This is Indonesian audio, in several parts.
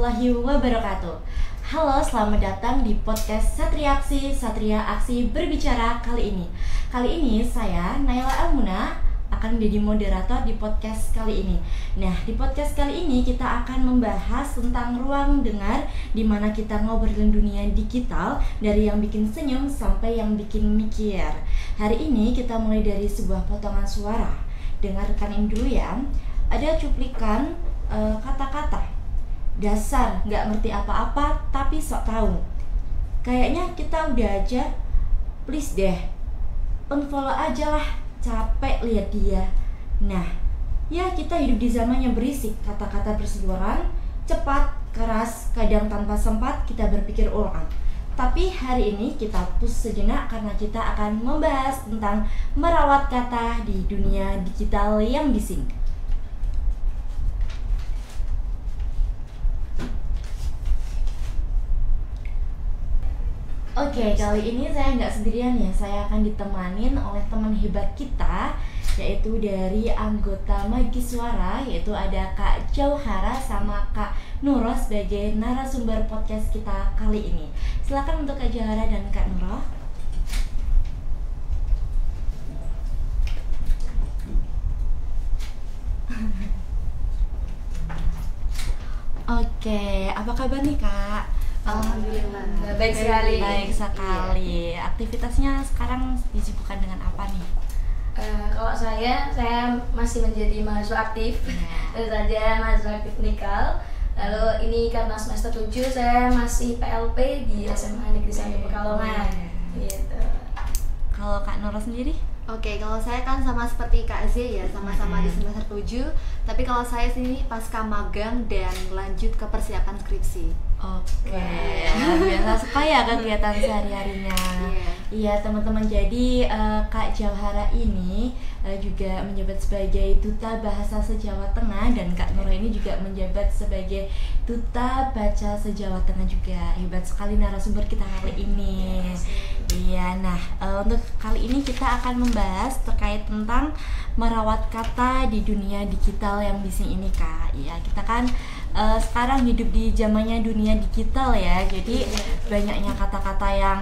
warahmatullahi wabarakatuh. Halo, selamat datang di podcast Satria Aksi berbicara kali ini. Kali ini saya, Naila Almuna, akan menjadi moderator di podcast kali ini. Nah, di podcast kali ini kita akan membahas tentang ruang dengar, di mana kita ngobrolin dunia digital dari yang bikin senyum sampai yang bikin mikir. Hari ini kita mulai dari sebuah potongan suara. Dengarkan ini dulu ya. Ada cuplikan kata-kata dasar, nggak ngerti apa-apa tapi sok tahu. Kayaknya kita udah aja, please deh, unfollow aja lah, capek lihat dia. Nah, ya kita hidup di zaman yang berisik, kata-kata berseliweran, cepat, keras, kadang tanpa sempat kita berpikir ulang. Tapi hari ini kita pause sejenak karena kita akan membahas tentang merawat kata di dunia digital yang bising. Oke, kali ini saya nggak sendirian ya. Saya akan ditemanin oleh teman hebat kita, yaitu dari anggota Magis Suara, yaitu ada Kak Jauhara sama Kak Nuro sebagai narasumber podcast kita kali ini. Silakan untuk Kak Jauhara dan Kak Nuro. Oke, apa kabar nih Kak? Alhamdulillah, baik sekali. Baik sekali. Iya. Aktivitasnya sekarang disibukkan dengan apa nih? Kalau saya masih menjadi mahasiswa aktif. Tentu saja mahasiswa aktif Nikal. Lalu ini karena semester 7 saya masih PLP di SMA Negeri 1 Pekalongan. Gitu. Kalau Kak Nora sendiri? Oke, kalau saya kan sama seperti Kak Z ya, sama-sama di semester 7. Tapi kalau saya sini pasca magang dan lanjut ke persiapan skripsi. Oke, biasa sekali ya kegiatan sehari-harinya. Iya teman-teman, jadi Kak Jauhara ini juga menjabat sebagai Duta Bahasa Se-Jawa Tengah, dan Kak Nura ini juga menjabat sebagai Duta Baca Se-Jawa Tengah juga. Hebat sekali narasumber kita kali ini. Iya, nah untuk kali ini kita akan membahas terkait tentang merawat kata di dunia digital yang bising ini Kak. Iya, kita kan sekarang hidup di zamannya dunia digital ya, jadi banyaknya kata-kata yang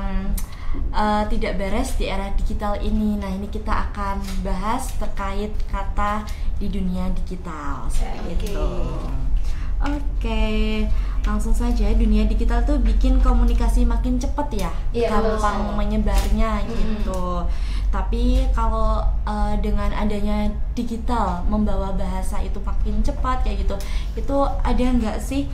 tidak beres di era digital ini. Nah, ini kita akan bahas terkait kata di dunia digital gitu. Oke, langsung saja. Dunia digital tuh bikin komunikasi makin cepat ya, gampang menyebarnya gitu. Tapi kalau dengan adanya digital membawa bahasa itu makin cepat kayak gitu, itu ada nggak sih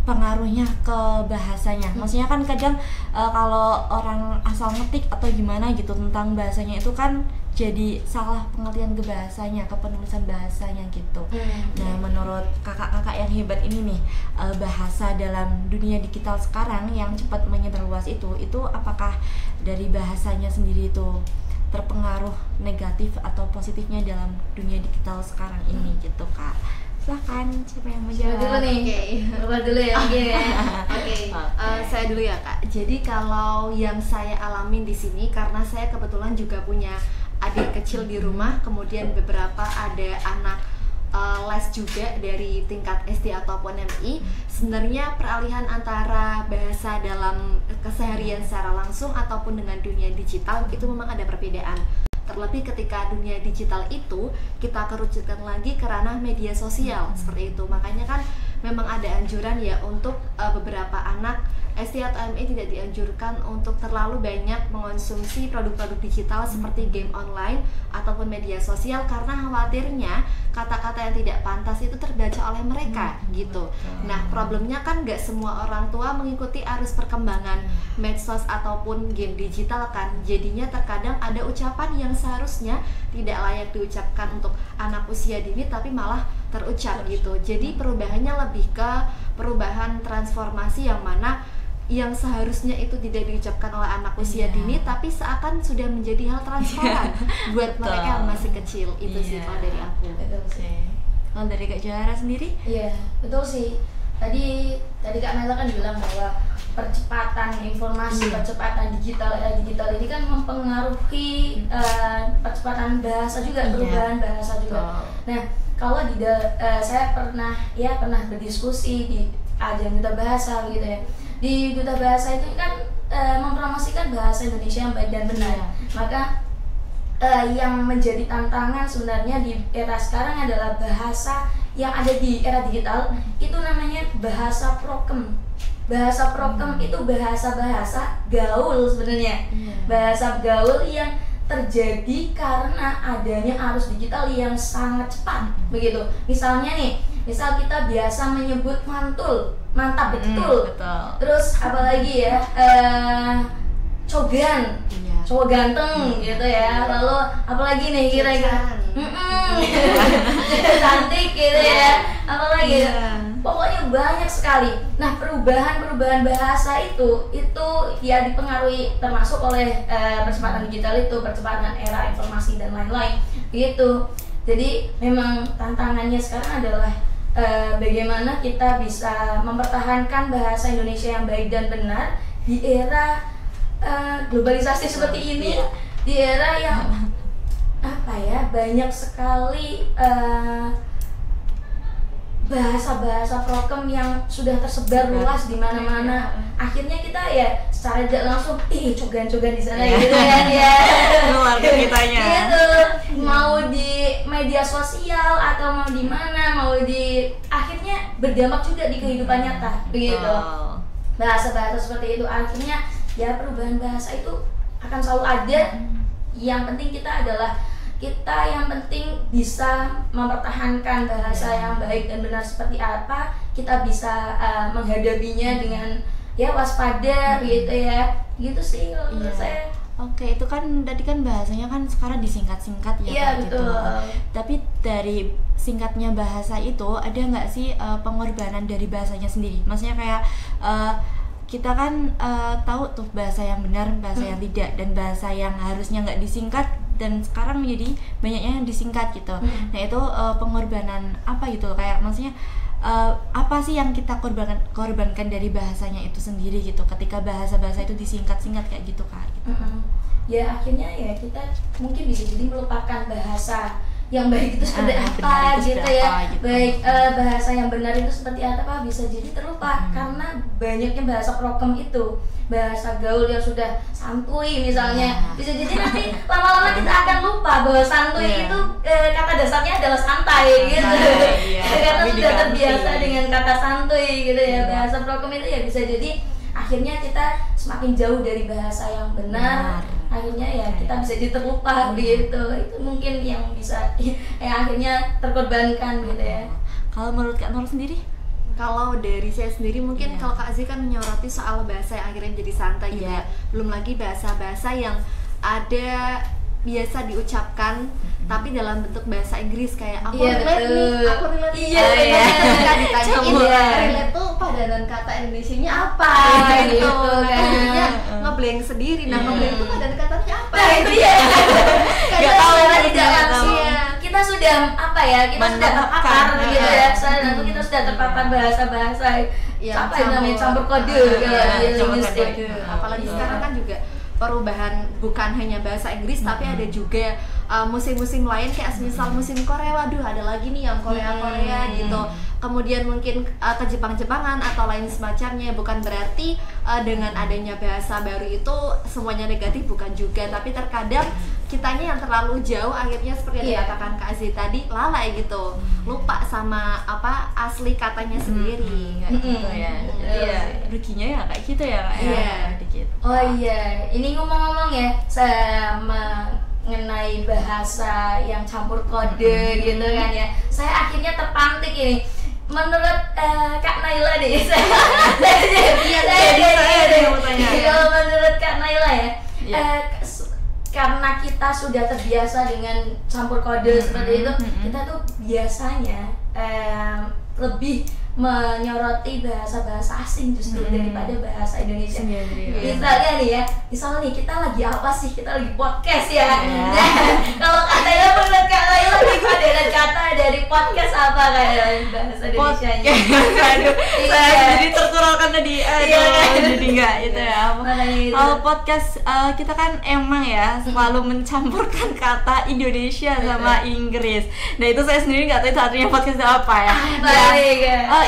pengaruhnya ke bahasanya? Maksudnya kan kadang kalau orang asal ngetik atau gimana gitu tentang bahasanya itu kan jadi salah pengertian ke bahasanya, ke penulisan bahasanya gitu. Nah, menurut kakak-kakak yang hebat ini nih, bahasa dalam dunia digital sekarang yang cepat menyebar luas itu apakah dari bahasanya sendiri itu terpengaruh negatif atau positifnya dalam dunia digital sekarang ini gitu Kak? Silahkan, siapa yang mau jawab? Dulu nih. Dulu ya. Oke. Saya dulu ya Kak. Jadi kalau yang saya alamin di sini, karena saya kebetulan juga punya adik kecil di rumah, kemudian beberapa ada anak les juga dari tingkat SD ataupun MI. Sebenarnya peralihan antara bahasa dalam keseharian secara langsung ataupun dengan dunia digital itu memang ada perbedaan. Terlebih ketika dunia digital itu kita kerucutkan lagi ke ranah media sosial seperti itu. Makanya kan memang ada anjuran ya untuk beberapa anak SD atau MI tidak dianjurkan untuk terlalu banyak mengonsumsi produk-produk digital seperti game online ataupun media sosial, karena khawatirnya kata-kata yang tidak pantas itu terbaca oleh mereka gitu. Nah, problemnya kan nggak semua orang tua mengikuti arus perkembangan medsos ataupun game digital kan. Jadinya terkadang ada ucapan yang seharusnya tidak layak diucapkan untuk anak usia dini tapi malah terucap gitu. Jadi perubahannya lebih ke perubahan transformasi yang mana yang seharusnya itu tidak diucapkan oleh anak usia dini tapi seakan sudah menjadi hal transparan buat mereka yang masih kecil. Itu sih kalau dari aku. Betul sih. Kalau dari Kak Jauhara sendiri? Iya, betul sih. Tadi Kak Mela kan bilang bahwa percepatan informasi, percepatan digital ini kan mempengaruhi percepatan bahasa juga, perubahan bahasa juga. Nah, kalau saya pernah berdiskusi di ajang duta bahasa gitu ya. Di duta bahasa itu kan mempromosikan bahasa Indonesia yang baik dan benar. Maka yang menjadi tantangan sebenarnya di era sekarang adalah bahasa yang ada di era digital, itu namanya bahasa prokem. Bahasa prokem itu bahasa gaul sebenarnya. Bahasa gaul yang terjadi karena adanya arus digital yang sangat cepat begitu. Misalnya nih, misal kita biasa menyebut mantul, mantap betul. Terus apalagi ya, cogan, cowok ganteng gitu ya. Lalu apalagi nih kira-kira cantik gitu ya. Apalagi pokoknya banyak sekali. Nah, perubahan bahasa itu ya dipengaruhi termasuk oleh percepatan digital itu, percepatan era informasi dan lain-lain gitu. Jadi memang tantangannya sekarang adalah bagaimana kita bisa mempertahankan bahasa Indonesia yang baik dan benar di era globalisasi seperti ini, di era yang banyak sekali bahasa-bahasa prokem yang sudah tersebar luas di mana-mana. Akhirnya kita ya secara tidak langsung cogan-cogan di sana gitu kan ya. Keluarga kitanya. Gitu. Mau di media sosial atau mau di mana, akhirnya berdampak juga di kehidupan nyata begitu. Bahasa-bahasa seperti itu akhirnya ya perubahan bahasa itu akan selalu ada. Yang penting kita yang penting bisa mempertahankan bahasa yang baik dan benar seperti apa, kita bisa menghadapinya dengan ya waspada gitu ya. Gitu sih kalau menurut saya. Oke, itu kan tadi kan bahasanya kan sekarang disingkat-singkat ya. Iya, betul. Gitu. Tapi dari singkatnya bahasa itu ada nggak sih pengorbanan dari bahasanya sendiri? Maksudnya kayak kita kan tahu tuh bahasa yang benar, bahasa yang tidak, dan bahasa yang harusnya nggak disingkat dan sekarang menjadi banyaknya yang disingkat gitu. Nah itu pengorbanan apa gitu, kayak maksudnya apa sih yang kita korbankan dari bahasanya itu sendiri gitu ketika bahasa-bahasa itu disingkat-singkat kayak gitu Kak gitu. Ya akhirnya ya kita mungkin bisa jadi melupakan bahasa yang baik itu seperti apa gitu ya. Gitu. Baik bahasa yang benar itu seperti apa bisa jadi terlupa karena banyaknya bahasa prokem itu, bahasa gaul yang sudah santuy misalnya. Bisa jadi nanti lama-lama kita akan lupa bahwa santuy itu kata dasarnya adalah santai gitu. Karena sudah terbiasa dengan kata santuy gitu ya. Bahasa prokem itu ya bisa jadi akhirnya kita semakin jauh dari bahasa yang benar. Akhirnya ya kita bisa jadi terlupa gitu. Itu mungkin yang bisa akhirnya terkorbankan gitu ya. Kalau menurut Kak Nur sendiri? Kalau dari saya sendiri mungkin kalau Kak Aziz kan menyoroti soal bahasa yang akhirnya jadi santai gitu ya. Belum lagi bahasa-bahasa yang ada biasa diucapkan tapi dalam bentuk bahasa Inggris kayak aku relate nih, aku relate ketika ditanyain relate tuh padanan kata Indonesianya apa gitu kan, jadinya ngeblank sendiri. Nah ngeblank itu padanan katanya apa? Nah itu ya nggak tahu tidak langsung kita sudah kita sudah terpapar gitu ya. Nanti kita sudah terpapar bahasa-bahasa apa yang namanya campur kode linguistik. Apalagi sekarang kan juga perubahan bukan hanya bahasa Inggris tapi ada juga musim-musim lain kayak misal musim Korea, waduh ada lagi nih yang Korea gitu. Kemudian mungkin ke Jepang-Jepangan atau lain semacamnya. Bukan berarti dengan adanya bahasa baru itu semuanya negatif, bukan juga, tapi terkadang kitanya yang terlalu jauh akhirnya seperti yang dikatakan Kak Aziz tadi lalai gitu, lupa sama apa asli katanya sendiri kayak gitu ya. Iya, ruginya ya kayak gitu ya Kak. Oh iya, ini ngomong-ngomong ya mengenai bahasa yang campur kode gitu kan ya. Saya akhirnya terpantik ini. Menurut Kak Naila nih, kalau menurut Kak Naila ya, karena kita sudah terbiasa dengan campur kode seperti itu, kita tuh biasanya lebih menyoroti bahasa-bahasa asing justru daripada bahasa Indonesia. Misalnya nih ya, misalnya nih kita lagi apa sih? Kita lagi podcast ya. Nah, kalau Kak Naila menurut Kak Naila padanan kata dari podcast apa kayak bahasa Indonesianya? Aduh, saya jadi terkuralkan tadi. Jadi enggak itu ya. Kalau podcast kita kan emang ya selalu mencampurkan kata Indonesia sama Inggris. Nah itu saya sendiri nggak tahu itu artinya podcast itu apa ya.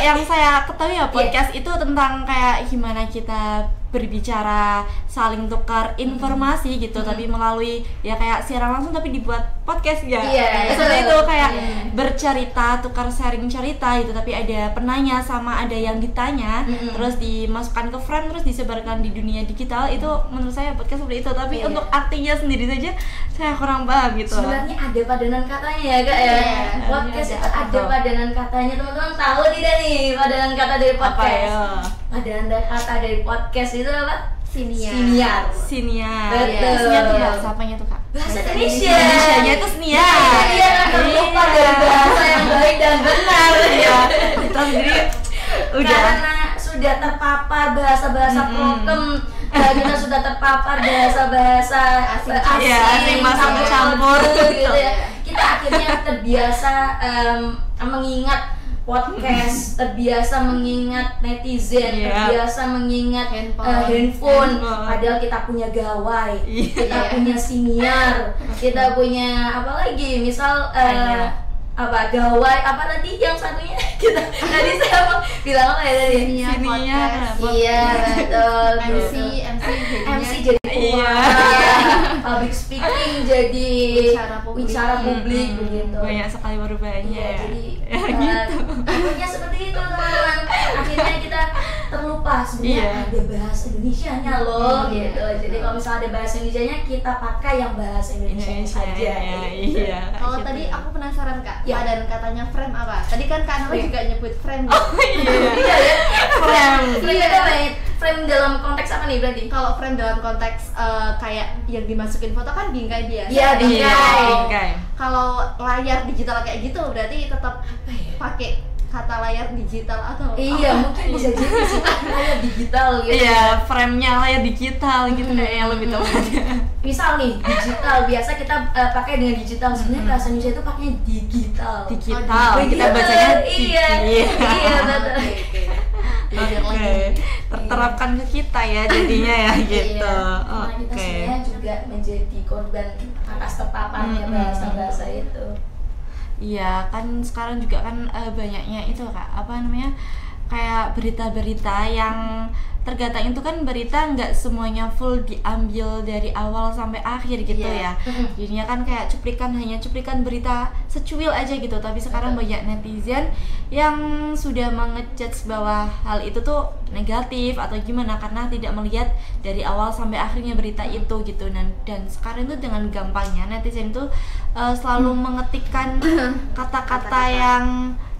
Yang saya ketahui ya podcast itu tentang kayak gimana kita berbicara, saling tukar informasi gitu, tapi melalui ya kayak siaran langsung tapi dibuat podcast ya. Seperti itu kayak bercerita, tukar sharing cerita gitu, tapi ada penanya sama ada yang ditanya, terus dimasukkan ke frame terus disebarkan di dunia digital. Itu menurut saya podcast seperti itu, tapi untuk artinya sendiri saja saya kurang paham gitu. Sebenarnya ada padanan katanya ya Kak ya. Podcast itu ada padanan katanya. Teman-teman tahu tidak nih padanan kata dari podcast? Padanan kata dari podcast itu apa? Siniar. Betul. Siniar itu bahasa apanya tuh Kak? Bahasa Indonesia. Indonesianya itu siniar. Iya, terlupa dari bahasa yang baik dan benar. Kita sendiri udah karena sudah terpapar bahasa-bahasa prokem. Kita sudah terpapar bahasa-bahasa asing campur gitu ya. Kita akhirnya terbiasa mengingat podcast, terbiasa mengingat netizen, terbiasa mengingat handphone. Padahal kita punya gawai, kita punya siniar, kita punya apa lagi? Misal apa gawai apa tadi yang satunya kita tadi saya mau bilang apa ya tadi? Siniar. Iya betul. MC jadi public speaking jadi bicara publik begitu. Banyak sekali perubahannya. Jadi akhirnya seperti itu teman-teman. Akhirnya kita terlupa sebenarnya ada bahasa Indonesianya loh gitu. Jadi kalau misalnya ada bahasa Indonesianya kita pakai yang bahasa Indonesia saja. Iya. Kalau tadi aku penasaran Kak, dan katanya frame apa? Tadi kan Kak Nama juga nyebut frame. Iya ya. Frame dalam konteks apa nih berarti? Kalau frame dalam konteks kayak yang dimasukin foto kan bingkai biasa. Iya, bingkai. Kalau layar digital kayak gitu berarti tetap pakai kata layar digital atau mungkin bisa jadi sih layar digital gitu. Iya, frame-nya layar digital gitu kayaknya lebih tepatnya. Misal nih digital biasa kita pakai dengan digital, sebenarnya bahasa Indonesia itu pakai digital. Kita bacanya iya betul. Oke, terterapkan ke kita ya jadinya ya gitu. Kita sebenarnya juga menjadi korban atas terpaparnya bahasa-bahasa itu. Iya kan sekarang juga kan banyaknya itu Kak, apa namanya, kayak berita-berita yang tergantung itu kan berita nggak semuanya full diambil dari awal sampai akhir gitu ya. Jadinya kan kayak hanya cuplikan berita secuil aja gitu, tapi sekarang banyak netizen yang sudah mengejudge bahwa hal itu tuh negatif atau gimana karena tidak melihat dari awal sampai akhirnya berita itu gitu. Dan sekarang itu dengan gampangnya netizen itu selalu mengetikkan kata-kata yang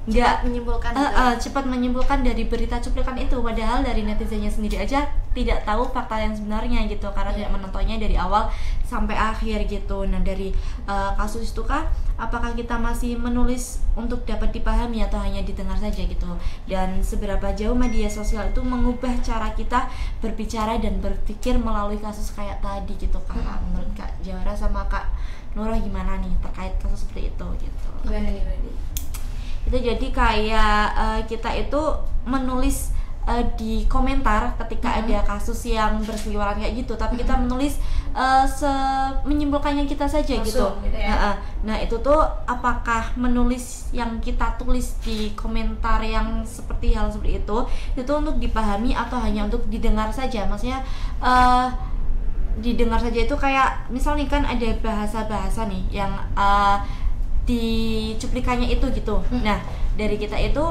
nggak menyimpulkan cepat menyimpulkan dari berita cuplikan itu, padahal dari netizennya sendiri aja tidak tahu fakta yang sebenarnya gitu karena tidak menontonnya dari awal sampai akhir gitu. Nah dari kasus itu Kak, apakah kita masih menulis untuk dapat dipahami atau hanya didengar saja gitu, dan seberapa jauh media sosial itu mengubah cara kita berbicara dan berpikir melalui kasus kayak tadi gitu Kak? Menurut Kak Jawara sama Kak Nurah gimana nih terkait kasus seperti itu gitu? Gimana nih Brady? Itu jadi kayak kita itu menulis di komentar ketika ada kasus yang berseliweran kayak gitu, tapi kita menulis menyimpulkannya kita saja gitu ya? Nah itu tuh apakah menulis yang kita tulis di komentar yang seperti hal seperti itu untuk dipahami atau hanya untuk didengar saja? Maksudnya didengar saja itu kayak misal nih kan ada bahasa-bahasa nih yang di cuplikannya itu gitu. Nah dari kita itu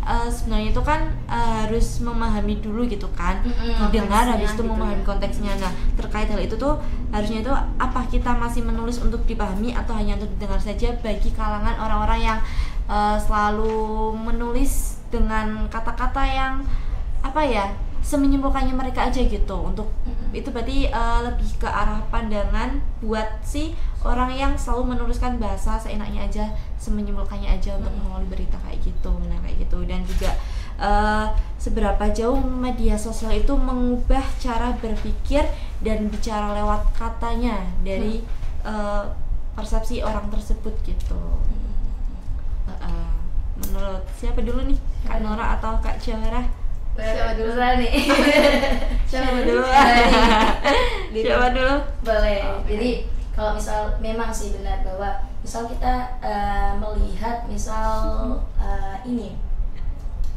sebenarnya itu kan harus memahami dulu gitu kan, didengar habis itu memahami konteksnya. Nah terkait hal itu tuh harusnya itu apa kita masih menulis untuk dipahami atau hanya untuk didengar saja bagi kalangan orang-orang yang selalu menulis dengan kata-kata yang apa ya semenyimpulkannya mereka aja gitu. Untuk itu berarti lebih ke arah pandangan buat si orang yang selalu menuliskan bahasa seenaknya aja, semenyimpulkannya aja untuk melalui berita kayak gitu. Nah kayak gitu. Dan juga seberapa jauh media sosial itu mengubah cara berpikir dan bicara lewat katanya dari persepsi orang tersebut gitu. Menurut siapa dulu nih? Kak Nora atau Kak Johara? Siapa dulu nih? Siapa dulu? Siapa dulu? Boleh. Oke. Jadi kalau misal memang sih benar bahwa misal kita melihat misal ini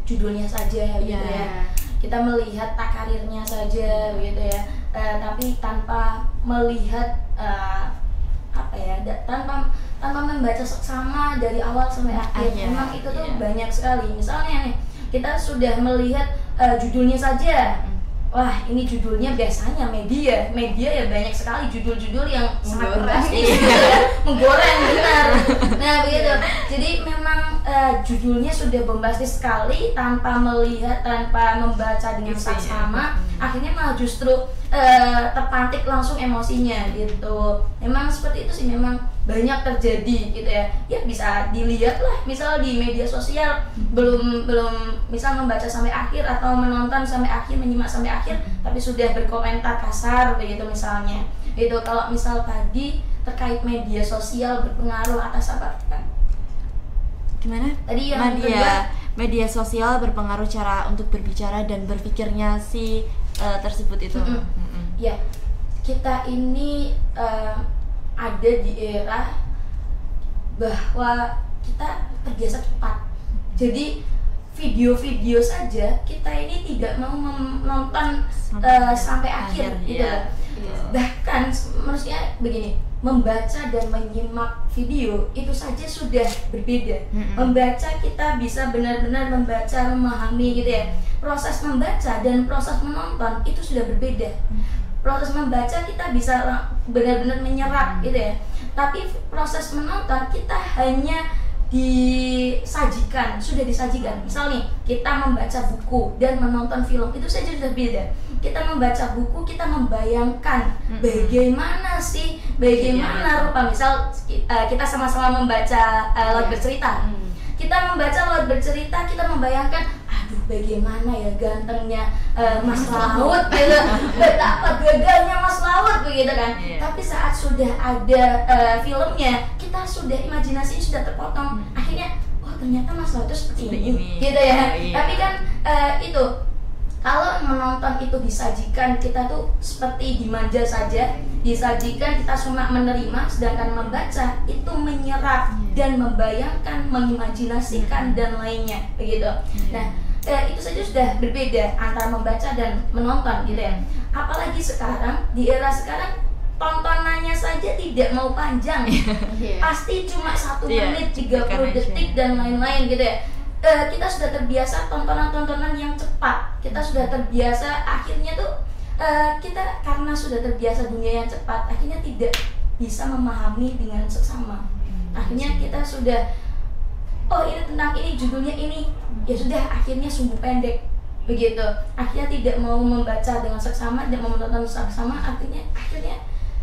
judulnya saja gitu ya. Kita melihat karirnya saja begitu ya. Tapi tanpa melihat tanpa membaca seksama dari awal sampai akhir. Memang itu tuh banyak sekali. Misalnya nih, kita sudah melihat judulnya saja. Wah, ini judulnya biasanya media ya banyak sekali judul-judul yang sangat bombastis, menggoreng benar. Nah begitu. Jadi memang judulnya sudah bombastis sekali tanpa melihat, tanpa membaca dengan saksama, akhirnya malah justru terpantik langsung emosinya gitu. Memang seperti itu sih, memang banyak terjadi gitu ya. Ya bisa dilihat lah, misal di media sosial belum misal membaca sampai akhir atau menonton sampai akhir, menyimak sampai akhir, tapi sudah berkomentar kasar begitu misalnya. Itu kalau misal tadi terkait media sosial berpengaruh atas apa kan? Gimana? Tadi yang kedua, media sosial berpengaruh cara untuk berbicara dan berpikirnya si tersebut itu. Ya, kita ini ada di era bahwa kita terbiasa cepat. Jadi video-video saja kita ini tidak mau menonton sampai akhir gitu. Bahkan manusia begini, membaca dan menyimak video itu saja sudah berbeda. Membaca kita bisa benar-benar membaca, memahami gitu ya. Proses membaca dan proses menonton itu sudah berbeda. Proses membaca kita bisa benar-benar menyerap gitu ya. Tapi proses menonton kita hanya sudah disajikan. Misal nih, kita membaca buku dan menonton film itu saja sudah beda. Kita membaca buku, kita membayangkan bagaimana rupa, misal kita sama-sama membaca Laut Bercerita. Kita membaca Laut Bercerita, kita membayangkan, aduh bagaimana ya gantengnya Mas Laut gitu, betapa gagalnya Mas Laut begitu kan. Tapi saat sudah ada filmnya, kita sudah imajinasinya sudah terpotong. Akhirnya, oh ternyata Mas Laut itu seperti ini gitu ya. Tapi kan itu kalau menonton itu disajikan, kita tuh seperti dimanja saja, disajikan, kita cuma menerima, sedangkan membaca itu menyerap dan membayangkan, mengimajinasikan dan lainnya begitu. Nah, itu saja sudah berbeda antara membaca dan menonton gitu ya. Apalagi sekarang, di era sekarang tontonannya saja tidak mau panjang, pasti cuma 1 menit 30 detik dan lain-lain gitu ya. Kita sudah terbiasa tontonan-tontonan yang cepat. Kita sudah terbiasa, akhirnya tuh kita karena sudah terbiasa dunia yang cepat, akhirnya tidak bisa memahami dengan seksama. Akhirnya kita sudah, oh ini tentang ini, judulnya ini, ya sudah akhirnya sumbu pendek begitu. Akhirnya tidak mau membaca dengan seksama, tidak mau menonton seksama, akhirnya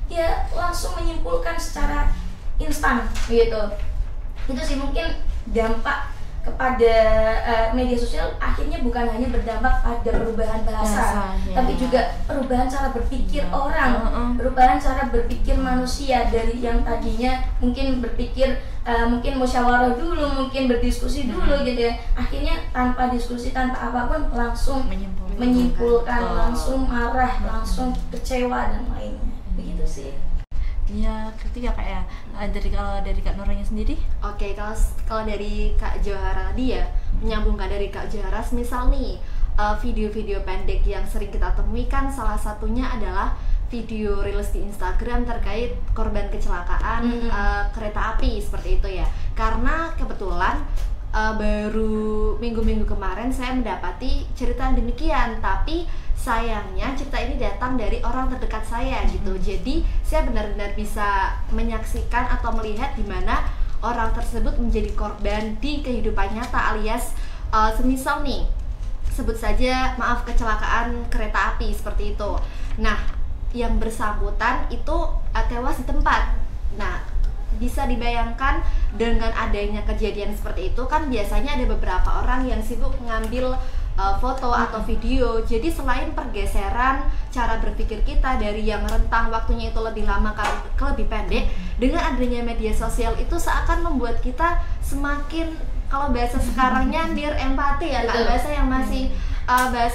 ya langsung menyimpulkan secara instan begitu. Itu sih mungkin dampak kepada media sosial, akhirnya bukan hanya berdampak pada perubahan bahasa, tapi juga perubahan cara berpikir orang, perubahan cara berpikir manusia dari yang tadinya mungkin berpikir mungkin musyawarah dulu, mungkin berdiskusi dulu gitu ya. Akhirnya tanpa diskusi, tanpa apapun langsung menyimpulkan, langsung marah, langsung kecewa dan lainnya. Begitu sih. Iya, itu ya Kak ya. Kalau dari Kak Noranya sendiri? Oke, kalau dari Kak Johara tadi ya, menyambungkan dari Kak Johara, misal nih video-video pendek yang sering kita temui kan salah satunya adalah video reels di Instagram terkait korban kecelakaan kereta api seperti itu ya. Karena kebetulan baru minggu-minggu kemarin saya mendapati cerita yang demikian, tapi sayangnya cerita ini datang dari orang terdekat saya gitu. Jadi saya benar-benar bisa menyaksikan atau melihat di mana orang tersebut menjadi korban di kehidupan nyata, alias semisal nih, sebut saja maaf kecelakaan kereta api seperti itu. Nah, yang bersangkutan itu tewas di tempat. Nah, bisa dibayangkan dengan adanya kejadian seperti itu kan biasanya ada beberapa orang yang sibuk mengambil foto atau video. Jadi selain pergeseran cara berpikir kita dari yang rentang waktunya itu lebih lama ke lebih pendek, dengan adanya media sosial itu seakan membuat kita semakin, kalau bahasa sekarangnya near empati ya Kak, bahasa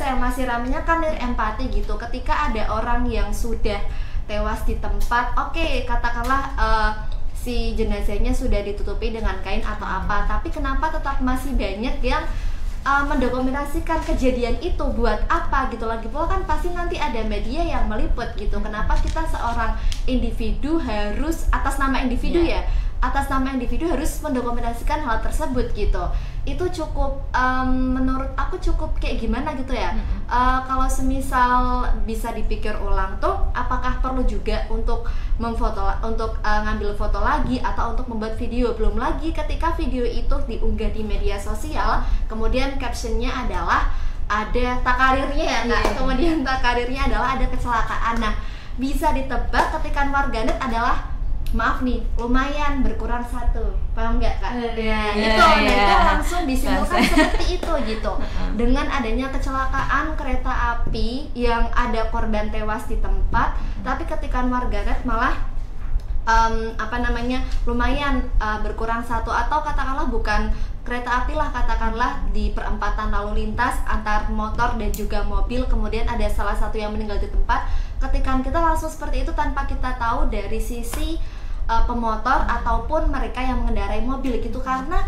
yang masih ramenya kan near empati gitu. Ketika ada orang yang sudah tewas di tempat, oke, katakanlah si jenazahnya sudah ditutupi dengan kain atau apa, tapi kenapa tetap masih banyak yang mendokumentasikan kejadian itu? Buat apa gitu? Lagi pula kan pasti nanti ada media yang meliput gitu. Kenapa kita seorang individu harus atas nama individu atas nama individu harus mendokumentasikan hal tersebut gitu? Itu cukup menurut aku cukup kayak gimana gitu ya. Kalau semisal bisa dipikir ulang tuh, apakah perlu juga untuk ngambil foto lagi atau untuk membuat video? Belum lagi ketika video itu diunggah di media sosial, kemudian captionnya adalah ada takarirnya ya Kak. Kemudian takarirnya adalah ada kecelakaan. Nah, bisa ditebak ketikan warganet adalah, maaf nih, lumayan berkurang 1, paham nggak Kak? Itu langsung disimpulkan seperti itu gitu. Dengan adanya kecelakaan kereta api yang ada korban tewas di tempat, tapi ketikan warganet malah lumayan berkurang 1, atau katakanlah bukan kereta api lah, katakanlah di perempatan lalu lintas antar motor dan juga mobil, kemudian ada salah satu yang meninggal di tempat. Ketikan kita langsung seperti itu tanpa kita tahu dari sisi pemotor ataupun mereka yang mengendarai mobil gitu. Karena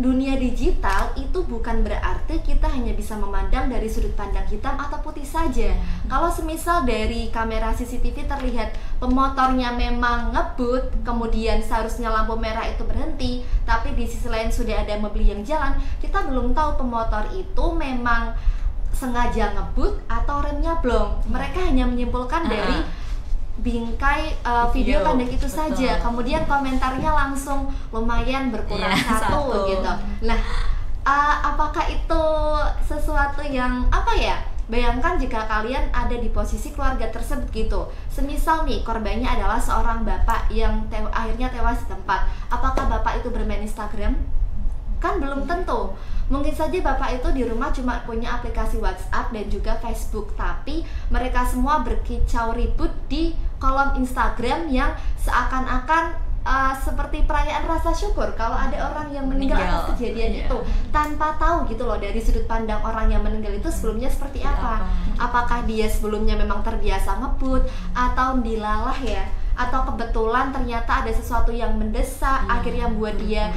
dunia digital itu bukan berarti kita hanya bisa memandang dari sudut pandang hitam atau putih saja. Kalau semisal dari kamera CCTV terlihat pemotornya memang ngebut, kemudian seharusnya lampu merah itu berhenti, tapi di sisi lain sudah ada mobil yang jalan, kita belum tahu pemotor itu memang sengaja ngebut atau remnya blong. Mereka hanya menyimpulkan dari bingkai video pendek itu saja. Kemudian komentarnya langsung lumayan berkurang 1 gitu. Nah, apakah itu sesuatu yang bayangkan jika kalian ada di posisi keluarga tersebut gitu. Semisal nih korbannya adalah seorang bapak yang akhirnya tewas di tempat. Apakah bapak itu bermain Instagram? Kan belum tentu. Mungkin saja bapak itu di rumah cuma punya aplikasi WhatsApp dan juga Facebook, tapi mereka semua berkicau ribut di kolom Instagram yang seakan-akan seperti perayaan rasa syukur kalau ada orang yang meninggal atas kejadian itu, tanpa tahu gitu loh dari sudut pandang orang yang meninggal itu sebelumnya seperti apa. Apakah dia sebelumnya memang terbiasa ngebut, atau dilalah ya, atau kebetulan ternyata ada sesuatu yang mendesak akhirnya buat dia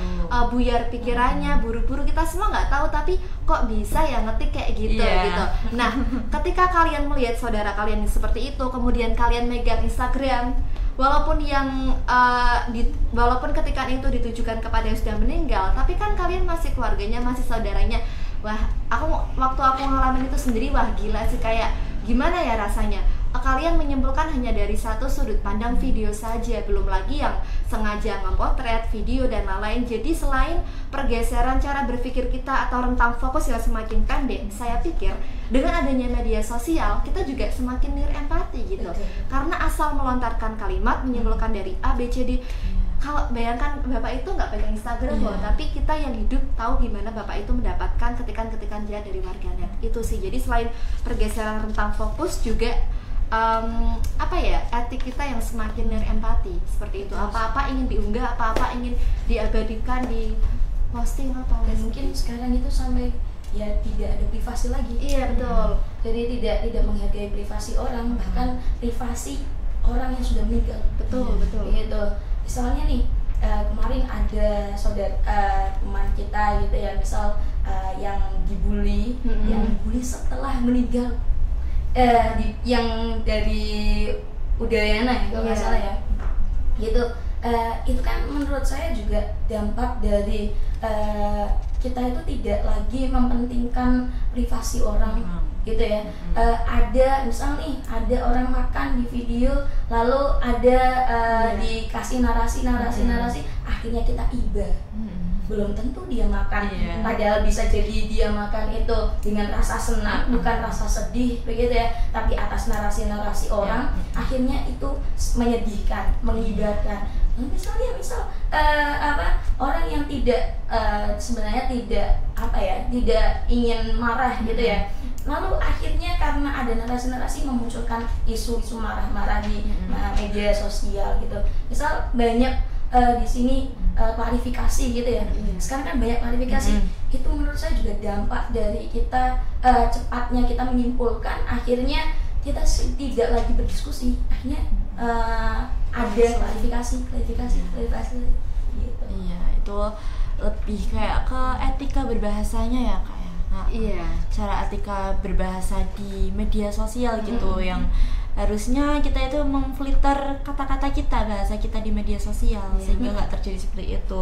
buyar pikirannya, buru-buru. Kita semua nggak tahu, tapi kok bisa ya ngetik kayak gitu gitu. Nah, ketika kalian melihat saudara kalian seperti itu, kemudian kalian megang Instagram, walaupun walaupun ketika itu ditujukan kepada yang sudah meninggal, tapi kan kalian masih keluarganya, masih saudaranya. Wah, waktu aku ngalamin itu sendiri, wah gila sih, kayak gimana ya rasanya. Kalian menyimpulkan hanya dari satu sudut pandang video saja, belum lagi yang sengaja memotret video dan lain-lain. Jadi selain pergeseran cara berpikir kita atau rentang fokus yang semakin pendek, saya pikir dengan adanya media sosial kita juga semakin near empati gitu. Karena asal melontarkan kalimat menyimpulkan dari A, B, C, D. Kalau bayangkan bapak itu nggak pegang Instagram loh, tapi kita yang hidup tahu gimana bapak itu mendapatkan ketikan-ketikan jahat dari warganet itu sih. Jadi selain pergeseran rentang fokus juga etik kita yang semakin near empati seperti itu. Apa-apa ingin diunggah, apa-apa ingin diabadikan, di posting apa. Dan mungkin sekarang itu sampai ya tidak ada privasi lagi. Iya betul. Jadi tidak menghargai privasi orang, bahkan privasi orang yang sudah meninggal. Betul betul. Gitu. Misalnya nih kemarin ada teman kita gitu ya, misal yang dibully, setelah meninggal. Yang dari Udayana ya kalau nggak salah ya, gitu. Itu kan menurut saya juga dampak dari kita itu tidak lagi mementingkan privasi orang, gitu ya. Ada misal nih, ada orang makan di video, lalu ada dikasih narasi, akhirnya kita iba. Belum tentu dia makan, padahal bisa jadi dia makan itu dengan rasa senang, bukan rasa sedih, begitu ya. Tapi atas narasi orang, akhirnya itu menyedihkan, mengibarkan. Misal orang yang tidak sebenarnya tidak tidak ingin marah gitu ya. Lalu akhirnya karena ada narasi-narasi memunculkan isu-isu marah-marah di media sosial gitu. Misal banyak di sini klarifikasi gitu ya. Sekarang kan banyak klarifikasi. Itu menurut saya juga dampak dari kita cepatnya kita menyimpulkan, akhirnya kita tidak lagi berdiskusi. Akhirnya ada klarifikasi gitu. Iya, itu lebih kayak ke etika berbahasanya ya Kak ya. Nah, Iya. cara etika berbahasa di media sosial gitu yang harusnya kita itu memfilter kata-kata kita, bahasa kita di media sosial sehingga nggak terjadi seperti itu.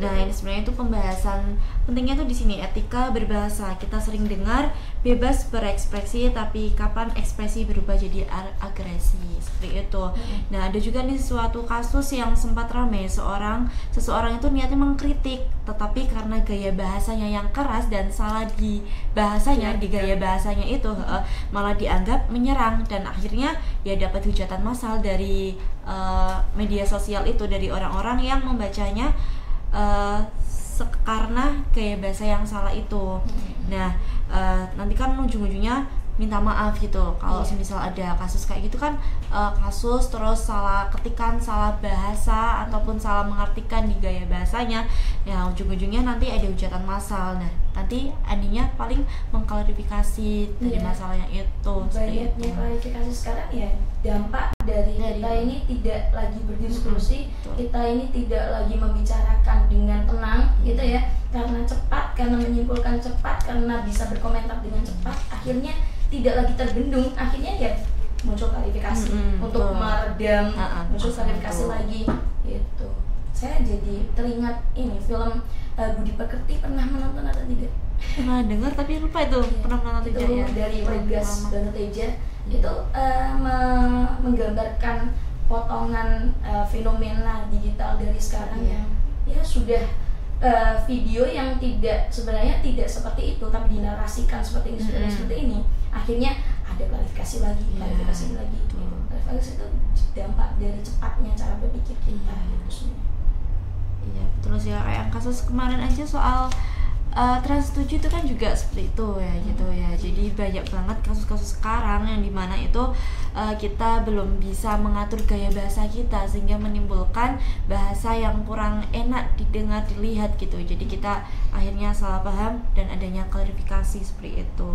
Nah, ini sebenarnya itu pembahasan pentingnya tuh di sini etika berbahasa. Kita sering dengar bebas berekspresi, tapi kapan ekspresi berubah jadi agresi seperti itu. Nah, ada juga nih suatu kasus yang sempat ramai, seseorang itu niatnya mengkritik, tetapi karena gaya bahasanya yang keras dan salah di bahasanya, di gaya bahasanya itu malah dianggap menyerang, dan akhirnya ya dapat hujatan massal dari media sosial itu, dari orang-orang yang membacanya karena gaya bahasa yang salah itu. Nah, nanti kan ujung-ujungnya minta maaf gitu kalau misal ada kasus kayak gitu kan, kasus terus salah ketikan, salah bahasa ataupun salah mengartikan di gaya bahasanya, ya ujung-ujungnya nanti ada hujatan massal. Nah, nanti Andinya paling mengklarifikasi dari masalahnya itu. Banyaknya klarifikasi sekarang ya dampak dari kita ini tidak lagi berdiskusi, kita ini tidak lagi membicarakan dengan tenang gitu ya, karena cepat, karena menyimpulkan cepat, karena bisa berkomentar dengan cepat, akhirnya tidak lagi terbendung, akhirnya ya muncul klarifikasi untuk meredam, muncul klarifikasi lagi gitu. Saya jadi teringat ini film Budi Pekerti, pernah menonton atau tidak? Pernah dengar tapi lupa itu pernah menonton itu ya. Dari Bagas Danuteja itu menggambarkan potongan fenomena digital dari sekarang yang ya sudah video yang sebenarnya tidak seperti itu, tapi dinarasikan seperti ini, seperti ini. Akhirnya ada klarifikasi lagi. Klarifikasi itu dampak dari cepatnya cara berpikir kita itu semua. Iya, betul sih. Kayak kasus kemarin aja soal Trans 7 itu kan juga seperti itu ya gitu ya. Jadi banyak banget kasus-kasus sekarang yang dimana itu kita belum bisa mengatur gaya bahasa kita sehingga menimbulkan bahasa yang kurang enak didengar, dilihat gitu. Jadi kita akhirnya salah paham dan adanya klarifikasi seperti itu.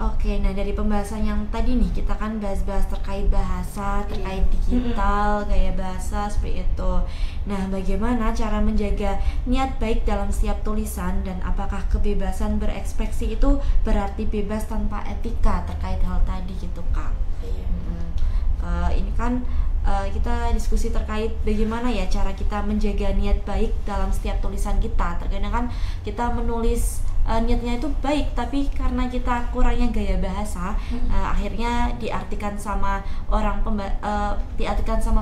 Oke, nah dari pembahasan yang tadi nih kita kan bahas-bahas terkait bahasa, terkait digital, gaya bahasa seperti itu. Nah, bagaimana cara menjaga niat baik dalam setiap tulisan, dan apakah kebebasan berekspresi itu berarti bebas tanpa etika terkait hal tadi gitu Kak? Ini kan kita diskusi terkait bagaimana ya cara kita menjaga niat baik dalam setiap tulisan kita. Terkadang kan kita menulis niatnya itu baik, tapi karena kita kurangnya gaya bahasa, akhirnya diartikan sama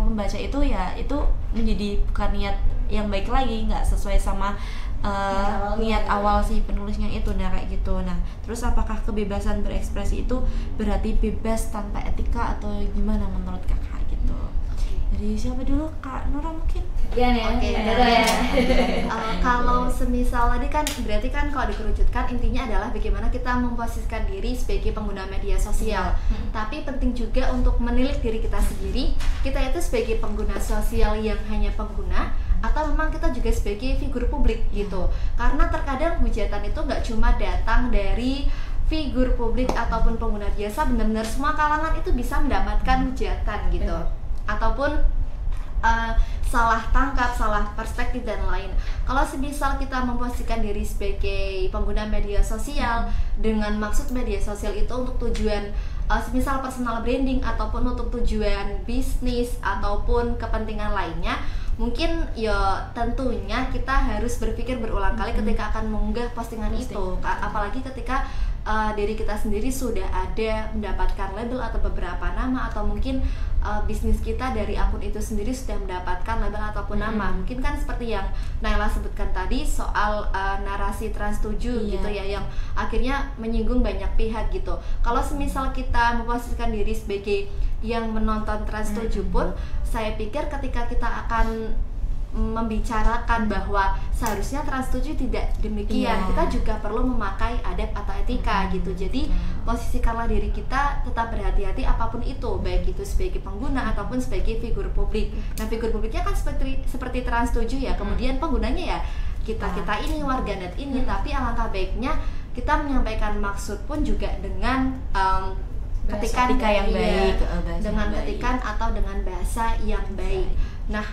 pembaca itu ya itu menjadi bukan niat yang baik lagi, nggak sesuai sama niat awal si penulisnya itu. Nah kayak gitu. Nah terus apakah kebebasan berekspresi itu berarti bebas tanpa etika atau gimana menurut kakak gitu? Dari siapa dulu, Kak Nora mungkin? Kalau semisal tadi kan berarti kan kalau dikerucutkan intinya adalah bagaimana kita memposisikan diri sebagai pengguna media sosial. Tapi penting juga untuk menilik diri kita sendiri, kita itu sebagai pengguna sosial yang hanya pengguna, atau memang kita juga sebagai figur publik gitu. Karena terkadang hujatan itu nggak cuma datang dari figur publik ataupun pengguna biasa, benar-benar semua kalangan itu bisa mendapatkan hujatan gitu. Ataupun salah tangkap, salah perspektif dan lain. Kalau semisal kita memposisikan diri sebagai pengguna media sosial dengan maksud media sosial itu untuk tujuan semisal personal branding ataupun untuk tujuan bisnis ataupun kepentingan lainnya, mungkin ya tentunya kita harus berpikir berulang kali ketika akan mengunggah postingan itu. Apalagi ketika diri kita sendiri sudah ada mendapatkan label atau beberapa nama, atau mungkin bisnis kita dari akun itu sendiri sudah mendapatkan label ataupun nama. Mungkin kan seperti yang Naila sebutkan tadi soal narasi Trans 7 gitu ya, yang akhirnya menyinggung banyak pihak gitu. Kalau semisal kita memposisikan diri sebagai yang menonton Trans 7 pun, saya pikir ketika kita akan membicarakan bahwa seharusnya trans 7 tidak demikian. Kita juga perlu memakai adab atau etika gitu. Jadi posisikanlah diri kita tetap berhati-hati apapun itu, baik itu sebagai pengguna ataupun sebagai figur publik. Nah, figur publiknya kan seperti trans 7 ya. Kemudian penggunanya ya kita ini, warganet ini. Tapi alangkah baiknya kita menyampaikan maksud pun juga dengan ketikan yang baik, dengan ketikan atau dengan bahasa yang baik. Nah,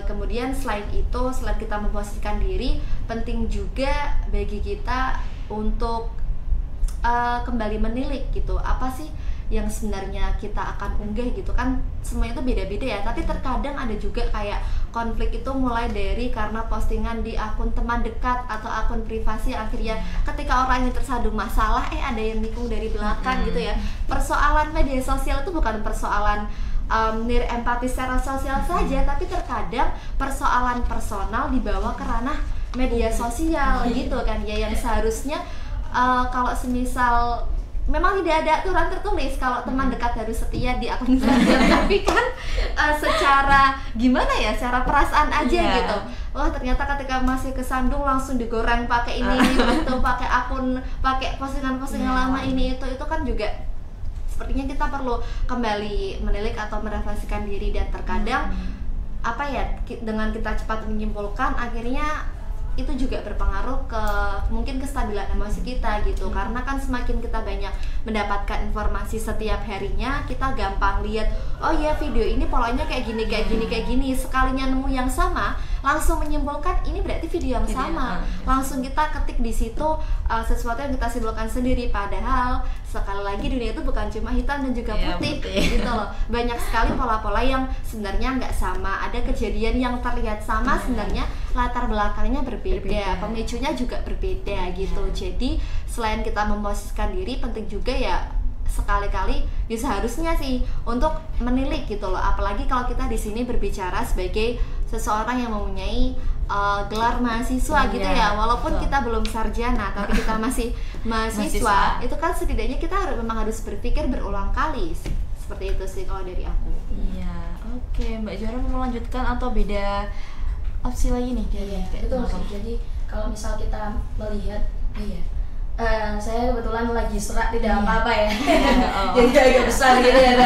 kemudian selain itu, selain kita memposisikan diri, penting juga bagi kita untuk kembali menilik gitu, apa sih yang sebenarnya kita akan unggah gitu kan. Semuanya itu beda-beda ya, tapi terkadang ada juga kayak konflik itu mulai dari karena postingan di akun teman dekat atau akun privasi, akhirnya ketika orang yang tersandung masalah ada yang nikung dari belakang gitu ya. Persoalan media sosial itu bukan persoalan empati secara sosial saja, tapi terkadang persoalan personal dibawa ke ranah media sosial gitu kan ya, yang seharusnya kalau semisal memang tidak ada aturan tertulis kalau teman dekat harus setia di akun Instagram, tapi kan secara gimana ya, secara perasaan aja gitu. Wah, ternyata ketika masih kesandung langsung digoreng pakai ini itu, pakai akun, pakai postingan-postingan lama ini itu kan juga sepertinya kita perlu kembali menilik atau merefleksikan diri. Dan terkadang apa ya, dengan kita cepat menyimpulkan akhirnya itu juga berpengaruh ke mungkin kestabilan emosi kita gitu. Karena kan semakin kita banyak mendapatkan informasi setiap harinya, kita gampang lihat, oh ya video ini polanya kayak gini, sekalinya nemu yang sama langsung menyimpulkan ini berarti video yang sama. Langsung kita ketik di situ sesuatu yang kita simpulkan sendiri, padahal sekali lagi dunia itu bukan cuma hitam dan juga putih gitu loh. Banyak sekali pola-pola yang sebenarnya nggak sama. Ada kejadian yang terlihat sama, sebenarnya latar belakangnya berbeda. Pemicunya juga berbeda gitu. Jadi selain kita memposisikan diri, penting juga ya sekali-kali ya seharusnya sih untuk menilik gitu loh. Apalagi kalau kita di sini berbicara sebagai seseorang yang mempunyai gelar mahasiswa gitu ya, walaupun kita belum sarjana tapi kita masih mahasiswa, itu kan setidaknya kita memang harus berpikir berulang kali. Seperti itu sih kalau dari aku. Iya, oke. Mbak Joara mau melanjutkan atau beda opsi lagi nih? Betul sih. Jadi kalau misal kita melihat, saya kebetulan lagi serak, tidak apa-apa ya. Jadi agak besar gitu ya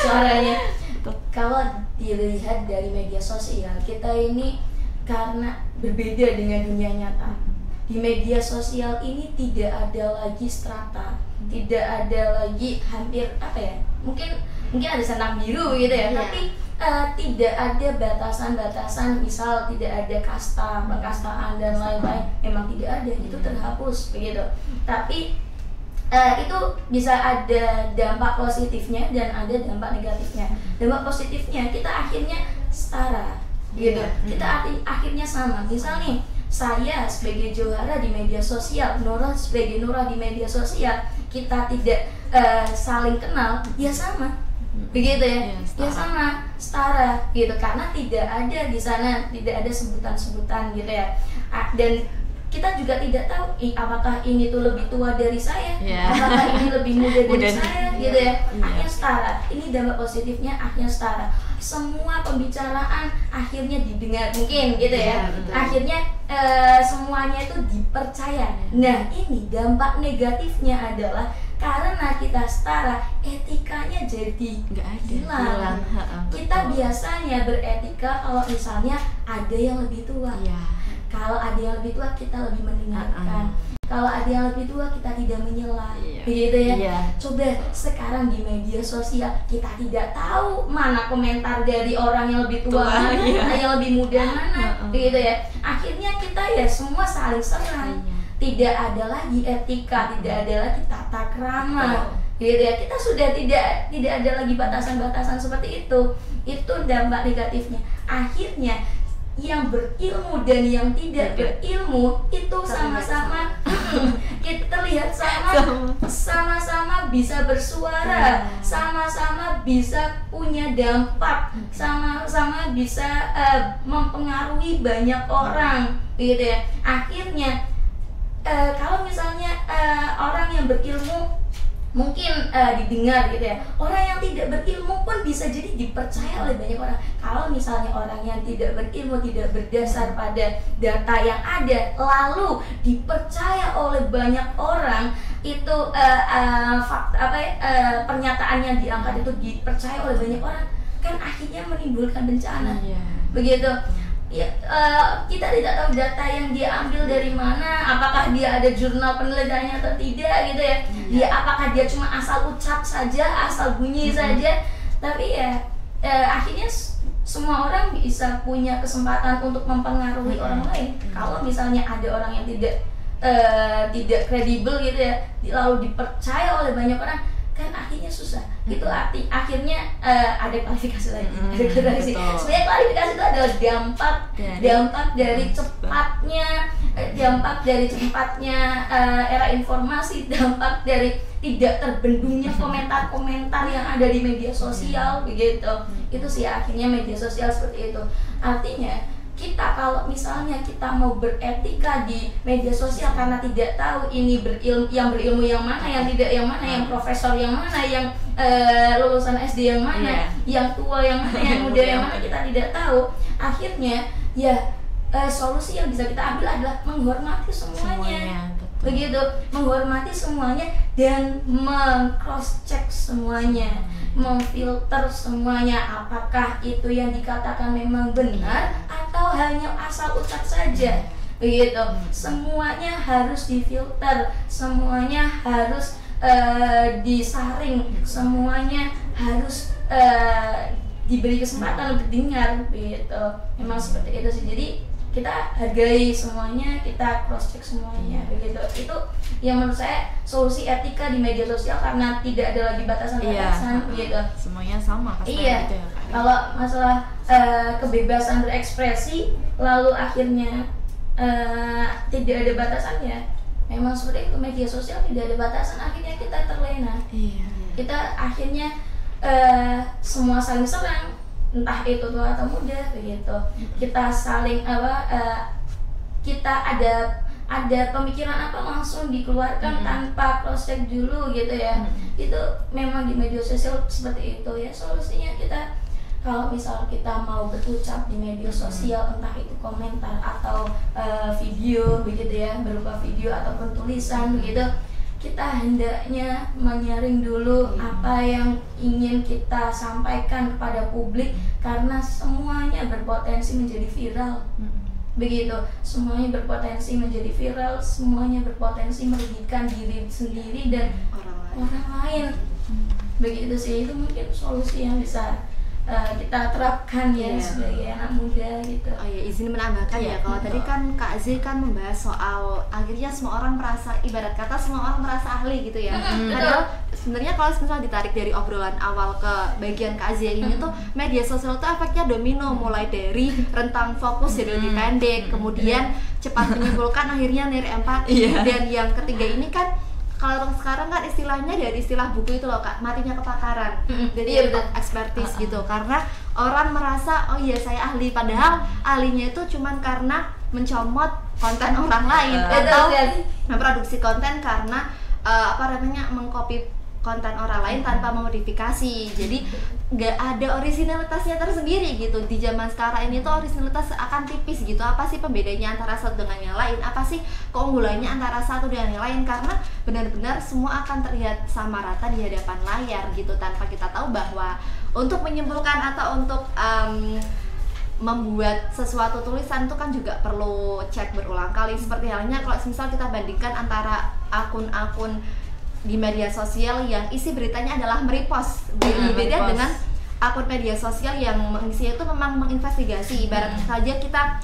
suaranya. Kalau dilihat dari media sosial, kita ini karena berbeda dengan dunia nyata. Di media sosial ini tidak ada lagi strata, tidak ada lagi hampir apa ya? Mungkin ada centang biru gitu ya, tapi tidak ada batasan-batasan, misal tidak ada kasta, perkastaan dan lain-lain. Memang tidak ada, itu terhapus begitu. Tapi itu bisa ada dampak positifnya dan ada dampak negatifnya. Dampak positifnya kita akhirnya setara gitu. Kita akhirnya sama. Misal nih, saya sebagai Johara di media sosial, Nora sebagai Nora di media sosial, kita tidak saling kenal, ya sama. Begitu ya. Ya sama, setara gitu. Karena tidak ada di sana, tidak ada sebutan-sebutan gitu ya. Dan kita juga tidak tahu apakah ini tuh lebih tua dari saya, apakah ini lebih muda dari saya gitu ya. Akhirnya setara. Ini dampak positifnya, akhirnya setara. Semua pembicaraan akhirnya didengar mungkin gitu ya. Akhirnya semuanya itu dipercaya. Nah, ini dampak negatifnya adalah karena kita setara, etikanya jadi hilang. Kita biasanya beretika kalau misalnya ada yang lebih tua. Kalau ada yang lebih tua, kita lebih mendengarkan. Kalau ada yang lebih tua, kita tidak menyela. Begitu ya. Coba sekarang di media sosial, kita tidak tahu mana komentar dari orang yang lebih tua mana, yang lebih muda mana. Begitu ya. Akhirnya kita ya semua saling serang. Tidak ada lagi etika, tidak ada lagi tata krama. Gitu ya. Kita sudah tidak ada lagi batasan-batasan seperti itu. Itu dampak negatifnya. Akhirnya yang berilmu dan yang tidak berilmu itu sama-sama kita terlihat sama-sama bisa bersuara, sama-sama bisa punya dampak, sama-sama bisa mempengaruhi banyak orang gitu ya. Akhirnya kalau misalnya orang yang berilmu mungkin didengar gitu ya. Orang yang tidak berilmu pun bisa jadi dipercaya oleh banyak orang. Kalau misalnya orang yang tidak berilmu, tidak berdasar pada data yang ada, lalu dipercaya oleh banyak orang, itu pernyataan yang diangkat itu dipercaya oleh banyak orang, kan akhirnya menimbulkan bencana. Begitu. Ya, kita tidak tahu data yang dia ambil dari mana, apakah dia ada jurnal penelitiannya atau tidak gitu ya. Dia apakah dia cuma asal ucap saja, asal bunyi saja. Tapi ya akhirnya semua orang bisa punya kesempatan untuk mempengaruhi orang lain. Kalau misalnya ada orang yang tidak kredibel gitu ya, lalu dipercaya oleh banyak orang, kan akhirnya susah. Itu akhirnya ada klarifikasi lagi. Ada klarifikasi. Sebenarnya klarifikasi itu adalah dampak dari cepatnya era informasi, dampak dari tidak terbendungnya komentar-komentar yang ada di media sosial begitu. Itu sih akhirnya media sosial seperti itu. Artinya kita kalau misalnya kita mau beretika di media sosial karena tidak tahu ini berilmu yang mana, yang tidak yang mana, yang profesor yang mana, yang lulusan SD yang mana, yang tua yang mana, yang muda yang mana, kita tidak tahu. Akhirnya ya solusi yang bisa kita ambil adalah menghormati semuanya. Begitu, menghormati semuanya dan meng-cross check semuanya, memfilter semuanya, apakah itu yang dikatakan memang benar atau hanya asal ucap saja. Begitu, semuanya harus difilter, semuanya harus disaring, semuanya harus diberi kesempatan untuk dengar. Begitu, memang seperti itu sih. Jadi kita hargai semuanya, kita cross check semuanya, begitu. Itu yang menurut saya solusi etika di media sosial, karena tidak ada lagi batasan-batasan, begitu. Semuanya sama pasti. Iya. Gitu ya, kalau masalah kebebasan berekspresi, lalu akhirnya tidak ada batasannya, memang seperti itu. Media sosial tidak ada batasan, akhirnya kita terlena. Kita akhirnya semua saling serang, entah itu tua atau muda, begitu. Kita saling kita ada pemikiran apa langsung dikeluarkan tanpa cross check dulu gitu ya. Itu memang di media sosial seperti itu ya. Solusinya kita, kalau misal kita mau berucap di media sosial, entah itu komentar atau video begitu ya, berupa video ataupun tulisan begitu, kita hendaknya menyaring dulu apa yang ingin kita sampaikan kepada publik, karena semuanya berpotensi menjadi viral. Begitu, semuanya berpotensi menjadi viral, semuanya berpotensi merugikan diri sendiri dan orang lain. Begitu sih, itu mungkin solusi yang bisa kita terapkan ya sebagai anak muda gitu. Oh ya, izin menambahkan ya, kalau tadi kan Kak Z kan membahas soal akhirnya semua orang merasa, ibarat kata semua orang merasa ahli gitu ya. Padahal sebenarnya kalau misalnya ditarik dari obrolan awal ke bagian Kak Z ini tuh, media sosial tuh efeknya domino, mulai dari rentang fokus jadi lebih pendek, kemudian cepat menyimpulkan, akhirnya niru empati, dan yang ketiga ini kan kalau sekarang kan istilahnya dari istilah buku itu loh Kak, matinya kepakaran. Jadi expertise gitu, karena orang merasa oh iya saya ahli, padahal ahlinya itu cuman karena mencomot konten orang lain atau memproduksi konten karena mengcopy konten orang lain tanpa memodifikasi. Jadi nggak ada originalitasnya tersendiri gitu. Di zaman sekarang ini tuh originalitas akan tipis gitu. Apa sih pembedanya antara satu dengan yang lain? Apa sih keunggulannya antara satu dengan yang lain? Karena benar-benar semua akan terlihat sama rata di hadapan layar gitu, tanpa kita tahu bahwa untuk menyimpulkan atau untuk membuat sesuatu tulisan itu kan juga perlu cek berulang kali. Seperti halnya kalau misal kita bandingkan antara akun-akun di media sosial yang isi beritanya adalah merepost, beda dengan akun media sosial yang mengisinya itu memang menginvestigasi. Ibarat saja kita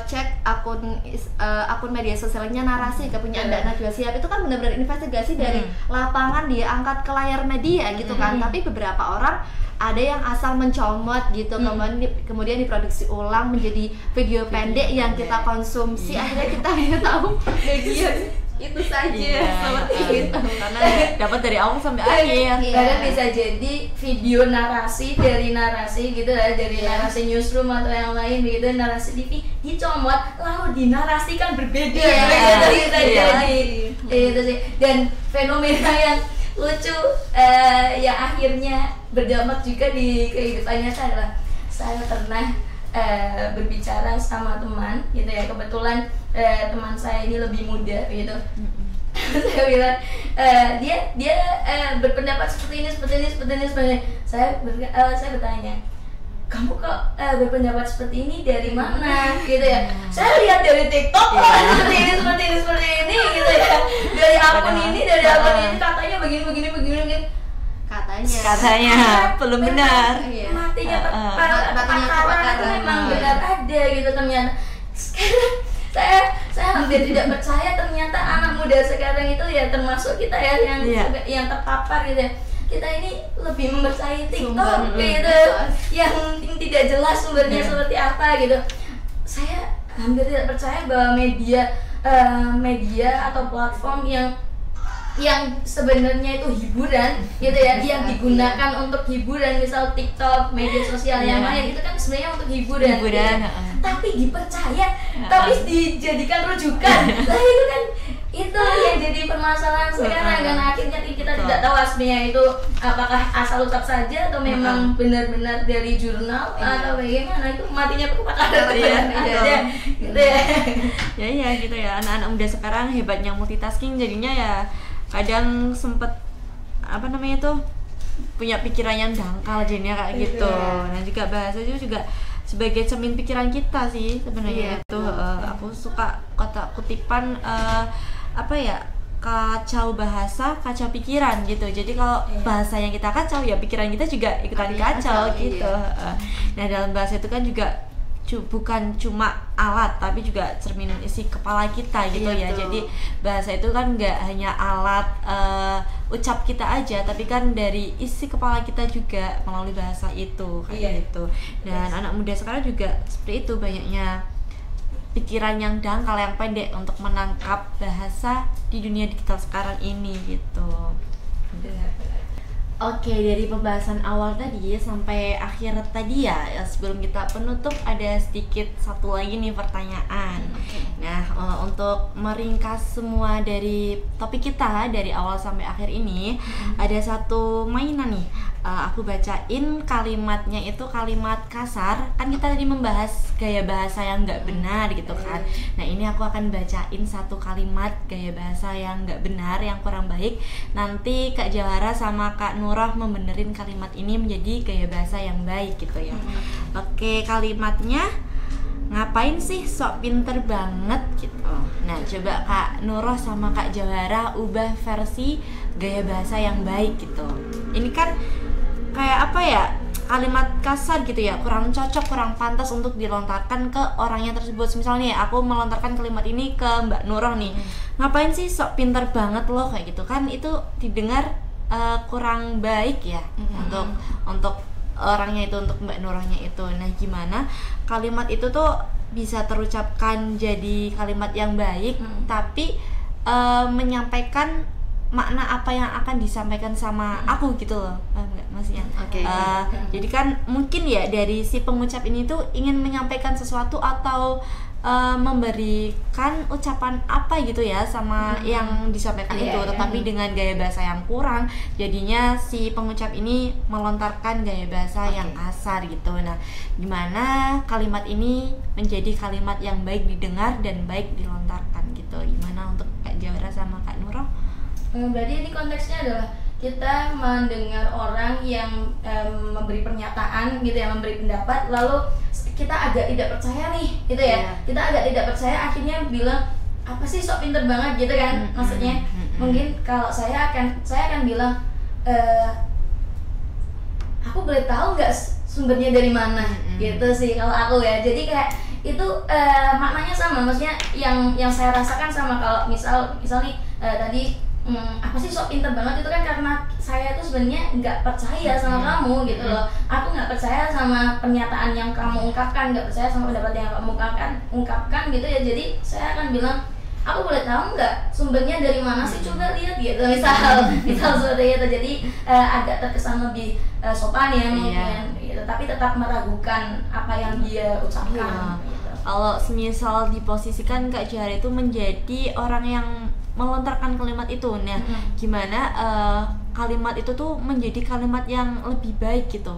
cek akun media sosialnya Narasi, kepunyaan Mbak Najwa Shihab, itu kan benar-benar investigasi dari lapangan, dia angkat ke layar media gitu kan. Tapi beberapa orang ada yang asal mencomot gitu, kemudian diproduksi ulang menjadi video pendek yang kita konsumsi, akhirnya kita hanya tahu bagian itu saja seperti itu, karena dapat dari awal sampai akhir. Kadang bisa jadi video narasi dari narasi gitu ya, dari narasi newsroom atau yang lain begitu, narasi TV dicomot lalu dinarasikan berbeda. Bisa jadi itu sih. Dan fenomena lucu yang akhirnya berdampak juga di kehidupan nyata adalah saya pernah berbicara sama teman gitu ya, kebetulan teman saya ini lebih muda gitu. Saya bilang dia berpendapat seperti ini. Saya bertanya, kamu kok berpendapat seperti ini dari mana gitu ya? Saya lihat dari TikTok seperti ini gitu ya, dari akun ini katanya begini. Katanya belum benar. Matinya kebakaran itu memang benar ada gitu ternyata. Sekarang saya hampir tidak percaya ternyata anak muda sekarang itu ya, termasuk kita ya yang terpapar gitu ya. Kita ini lebih mempercayai TikTok gitu, yang tidak jelas sumbernya seperti apa gitu. Saya hampir tidak percaya bahwa media atau platform yang sebenarnya itu hiburan gitu ya, yang digunakan untuk hiburan, misal TikTok, media sosial yang lain itu kan sebenarnya untuk hiburan gitu. Tapi dipercaya, tapi dijadikan rujukan. Nah itu kan itu yang jadi permasalahan sekarang, karena akhirnya kita tidak tahu aslinya itu apakah asal ucap saja atau memang benar-benar dari jurnal atau bagaimana. Itu matinya kebakaran gitu ya. Gitu ya, anak-anak muda sekarang hebatnya multitasking, jadinya ya kadang sempet punya pikiran yang dangkal jadinya kayak gitu. Nah juga bahasa itu juga sebagai cermin pikiran kita sih sebenarnya itu. Aku suka kata kutipan kacau bahasa, kacau pikiran gitu. Jadi kalau bahasa yang kita kacau ya pikiran kita juga ikutan kacau gitu. Nah dalam bahasa itu kan juga bukan cuma alat tapi juga cermin isi kepala kita gitu ya. Jadi bahasa itu kan nggak hanya alat ucap kita aja, tapi kan dari isi kepala kita juga melalui bahasa itu kayak gitu. Dan anak muda sekarang juga seperti itu, banyaknya pikiran yang dangkal, yang pendek untuk menangkap bahasa di dunia digital sekarang ini gitu. Oke, dari pembahasan awal tadi sampai akhir tadi ya, sebelum kita penutup ada sedikit satu lagi nih pertanyaan. Nah, untuk meringkas semua dari topik kita dari awal sampai akhir ini, ada satu mainan nih. Aku bacain kalimatnya, itu kalimat kasar. Kan kita tadi membahas gaya bahasa yang nggak benar gitu kan. Nah ini aku akan bacain satu kalimat gaya bahasa yang nggak benar, yang kurang baik. Nanti Kak Jawara sama Kak Nurah membenerin kalimat ini menjadi gaya bahasa yang baik gitu ya. Oke, kalimatnya, ngapain sih sok pinter banget gitu. Nah coba Kak Nurah sama Kak Jawara ubah versi gaya bahasa yang baik gitu. Ini kan kayak kalimat kasar gitu ya, kurang cocok, kurang pantas untuk dilontarkan ke orangnya tersebut. Misalnya aku melontarkan kalimat ini ke Mbak Nurah nih, ngapain sih sok pinter banget loh, kayak gitu kan, itu didengar kurang baik ya untuk orangnya itu, untuk Mbak Nurahnya itu. Nah gimana kalimat itu tuh bisa terucapkan jadi kalimat yang baik tapi menyampaikan makna apa yang akan disampaikan sama aku gitu loh, enggak maksudnya. Jadi kan mungkin ya dari si pengucap ini tuh ingin menyampaikan sesuatu atau memberikan ucapan apa gitu ya sama yang disampaikan itu, tetapi dengan gaya bahasa yang kurang, jadinya si pengucap ini melontarkan gaya bahasa yang kasar gitu. Nah, gimana kalimat ini menjadi kalimat yang baik didengar dan baik dilontarkan gitu? Gimana untuk Kak Jawara sama Kak Nurah? Berarti ini konteksnya adalah kita mendengar orang yang memberi pernyataan gitu ya, memberi pendapat, lalu kita agak tidak percaya nih gitu ya. Kita agak tidak percaya, akhirnya bilang apa sih sok pinter banget gitu kan. Maksudnya mungkin kalau saya akan bilang aku boleh tahu nggak sumbernya dari mana gitu sih kalau aku ya. Jadi kayak itu maknanya sama, maksudnya yang saya rasakan sama. Kalau misal nih tadi apa sih sok pinter banget, itu kan karena saya tuh sebenarnya nggak percaya sama kamu gitu loh. Aku nggak percaya sama pernyataan yang kamu ungkapkan, nggak percaya sama pendapat yang kamu ungkapkan gitu ya. Jadi saya akan bilang, aku boleh tahu nggak sumbernya dari mana sih, coba lihat gitu misal seperti itu. Jadi agak terkesan lebih sopan ya mungkin gitu, tapi tetap meragukan apa yang dia ucapkan gitu. Kalau semisal diposisikan Kak Jahara itu menjadi orang yang melontarkan kalimat itu, nah gimana kalimat itu tuh menjadi kalimat yang lebih baik gitu.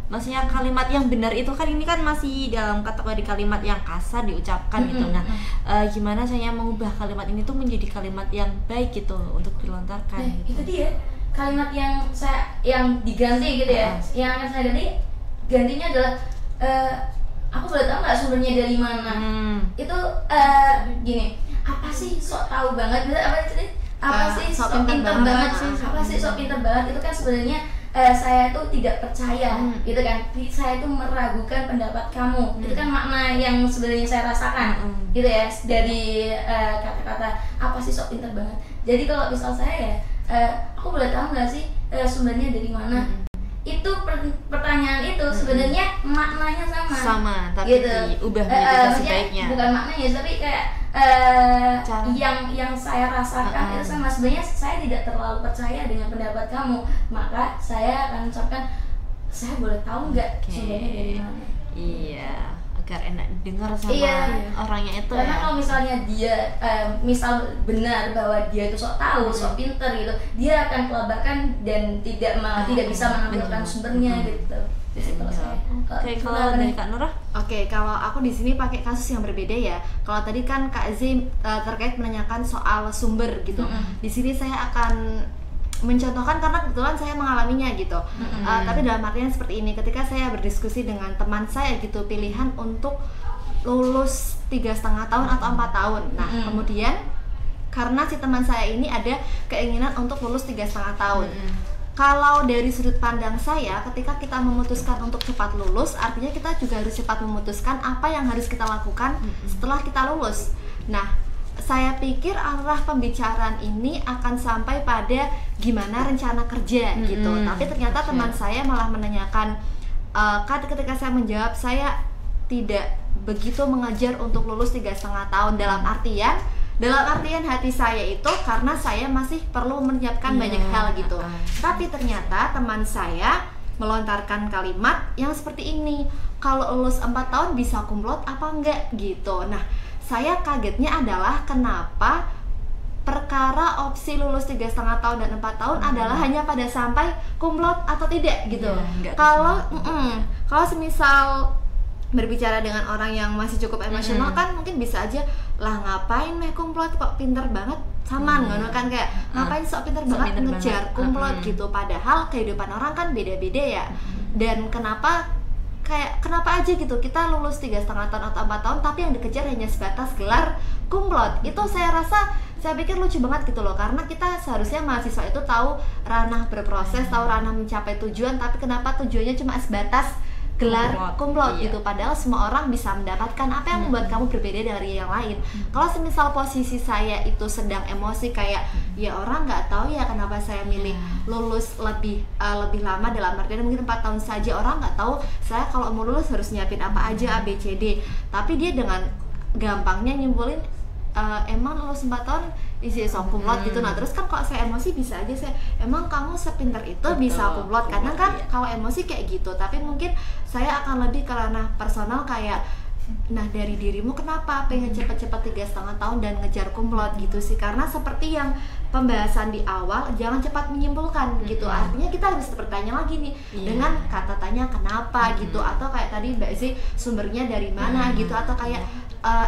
Maksudnya kalimat yang benar itu kan ini kan masih dalam kategori kalimat yang kasar diucapkan gitu. Nah, gimana saya mengubah kalimat ini tuh menjadi kalimat yang baik gitu untuk dilontarkan. Gitu. Itu dia kalimat yang diganti gitu ya. Yang akan saya gantinya adalah aku boleh tahu nggak sumbernya dari mana? Itu gini, apa sih sok tahu banget? Apa sih sok pinter banget? Apa sih sok pinter banget? Itu kan sebenarnya saya tuh tidak percaya, gitu kan? Saya tuh meragukan pendapat kamu. Itu kan makna yang sebenarnya saya rasakan, gitu ya, dari kata-kata apa sih sok pinter banget. Jadi kalau misal saya aku boleh tahu nggak sih sumbernya dari mana? Itu pertanyaan itu sebenarnya maknanya sama, tapi gitu. diubah menjadi sebaiknya. Bukan maknanya, tapi kayak yang saya rasakan itu sama. Sebenarnya saya tidak terlalu percaya dengan pendapat kamu, maka saya akan ucapkan, saya boleh tahu nggak sumbernya dari mana? Iya, agar enak didengar sama orangnya itu. Karena kalau misalnya dia misal benar bahwa dia itu sok tahu, sok pinter gitu, dia akan kelabakan dan tidak bisa menampilkan sumbernya gitu. Oke, kalau dari Kak Nurah? Oke, kalau aku di sini pakai kasus yang berbeda ya. Kalau tadi kan Kak Z terkait menanyakan soal sumber gitu. Di sini saya akan mencontohkan karena kebetulan saya mengalaminya gitu. Tapi dalam artian seperti ini, ketika saya berdiskusi dengan teman saya gitu, pilihan untuk lulus 3,5 tahun atau 4 tahun. Nah, kemudian karena si teman saya ini ada keinginan untuk lulus 3,5 tahun. Kalau dari sudut pandang saya, ketika kita memutuskan untuk cepat lulus, artinya kita juga harus cepat memutuskan apa yang harus kita lakukan setelah kita lulus. Nah, saya pikir arah pembicaraan ini akan sampai pada gimana rencana kerja gitu. Tapi ternyata teman saya malah menanyakan, ketika saya menjawab, saya tidak begitu mengejar untuk lulus 3,5 tahun. Dalam artian hati saya itu karena saya masih perlu menyiapkan banyak hal gitu. Tapi ternyata teman saya melontarkan kalimat yang seperti ini, kalau lulus 4 tahun bisa kumlot apa enggak gitu. Nah, saya kagetnya adalah kenapa perkara opsi lulus 3,5 tahun dan 4 tahun adalah hanya pada sampai kumlot atau tidak gitu. Kalau semisal berbicara dengan orang yang masih cukup emosional kan mungkin bisa aja, lah ngapain meh kumlot kok pinter banget saman ngono kan, kayak ngapain sok pinter banget ngejar kumlot gitu. Padahal kehidupan orang kan beda-beda ya. Dan kenapa aja gitu kita lulus 3,5 tahun atau 4 tahun tapi yang dikejar hanya sebatas gelar kumlot. Itu saya pikir lucu banget gitu loh, karena kita seharusnya mahasiswa itu tahu ranah berproses, tahu ranah mencapai tujuan, tapi kenapa tujuannya cuma sebatas gelar kumlot gitu. Padahal semua orang bisa mendapatkan apa yang membuat kamu berbeda dari yang lain. Kalau semisal posisi saya itu sedang emosi kayak, ya orang nggak tahu ya kenapa saya milih lulus lebih lama, dalam artian mungkin 4 tahun saja, orang nggak tahu saya kalau mau lulus harus nyiapin apa aja ABCD. Tapi dia dengan gampangnya nyimpulin emang lulus 4 tahun isi kumlot gitu. Nah terus kan kalau saya emosi bisa aja saya, emang kamu sepinter itu bisa kumlot. Kadang kan kalau emosi kayak gitu. Tapi mungkin saya akan lebih ke ranah personal kayak, nah dari dirimu kenapa pengen cepet-cepet 3,5 tahun dan ngejar kumlot gitu sih. Karena seperti yang pembahasan di awal, jangan cepat menyimpulkan gitu. Artinya kita harus bertanya lagi nih dengan kata tanya kenapa gitu, atau kayak tadi Mbak Z sumbernya dari mana gitu, atau kayak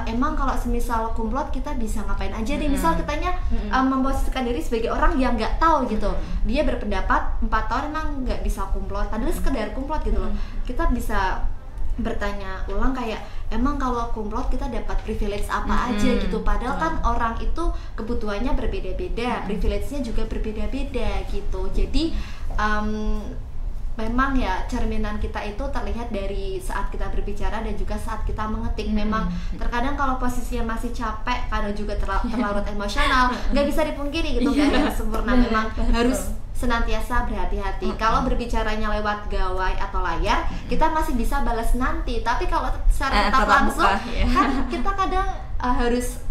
emang kalau semisal kumlot kita bisa ngapain aja nih. Misal kitanya memposisikan diri sebagai orang yang nggak tahu gitu, dia berpendapat 4 tahun emang nggak bisa kumlot, padahal sekedar kumlot gitu loh. Kita bisa bertanya ulang kayak, emang kalau kumlot kita dapat privilege apa aja gitu. Padahal kan orang itu kebutuhannya berbeda-beda, privilege-nya juga berbeda-beda gitu. Jadi memang ya cerminan kita itu terlihat dari saat kita berbicara dan juga saat kita mengetik. Memang terkadang kalau posisinya masih capek, kadang juga terlarut emosional, nggak bisa dipungkiri gitu, nggak ada yang sempurna. Memang harus senantiasa berhati-hati. Kalau berbicaranya lewat gawai atau layar, kita masih bisa balas nanti. Tapi kalau secara tatap langsung, kan kita kadang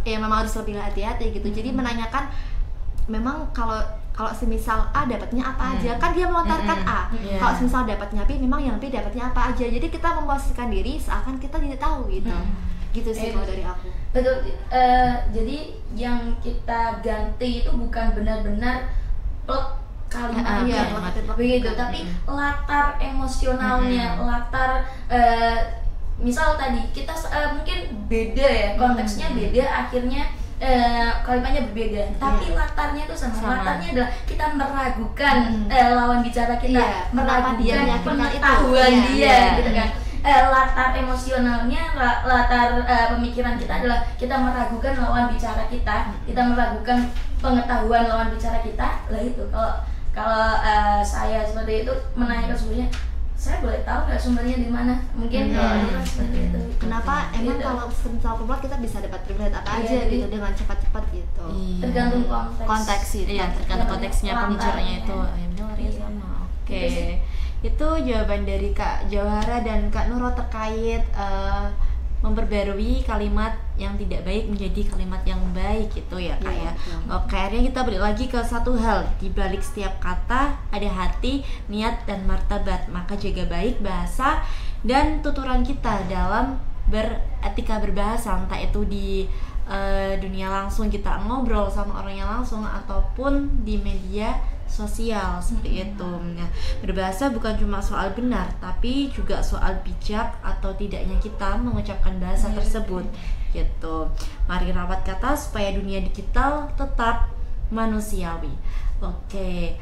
memang harus lebih hati-hati gitu. Jadi menanyakan, memang kalau semisal A dapatnya apa aja, kan dia melontarkan A. Kalau semisal dapatnya B, memang yang B dapatnya apa aja. Jadi kita memposisikan diri seakan kita tidak tahu gitu. Gitu sih kalau dari aku. Betul. Jadi yang kita ganti itu bukan benar-benar plot kalimatnya begitu, tapi latar emosionalnya, latar misal tadi kita mungkin beda ya, konteksnya beda, akhirnya kalimatnya berbeda, tapi latarnya itu sama. Latarnya adalah kita meragukan lawan bicara kita, meragukan pengetahuan dia, gitu kan. Latar emosionalnya, latar pemikiran kita adalah kita meragukan lawan bicara kita, kita meragukan pengetahuan lawan bicara kita. Lah itu kalau saya seperti itu menanyakan sumbernya, saya boleh tahu nggak sumbernya di mana? Mungkin kalau seperti itu. Kenapa emang gitu. kalau misal pemula kita bisa dapat privilege apa aja gitu dengan cepat-cepat gitu. Tergantung konteks sih. Iya, tergantung konteksnya, pembicaranya itu. Sama. Oke. Itu jawaban dari Kak Jauhara dan Kak Nurul terkait memperbarui kalimat yang tidak baik menjadi kalimat yang baik gitu ya Kak ya. Oke, akhirnya kita balik lagi ke satu hal, di balik setiap kata ada hati, niat dan martabat. Maka jaga baik bahasa dan tuturan kita dalam beretika berbahasa, entah itu di dunia langsung kita ngobrol sama orangnya langsung ataupun di media sosial seperti itu. Nah, berbahasa bukan cuma soal benar, tapi juga soal bijak atau tidaknya kita mengucapkan bahasa tersebut gitu. Mari rawat kata supaya dunia digital tetap manusiawi. Oke,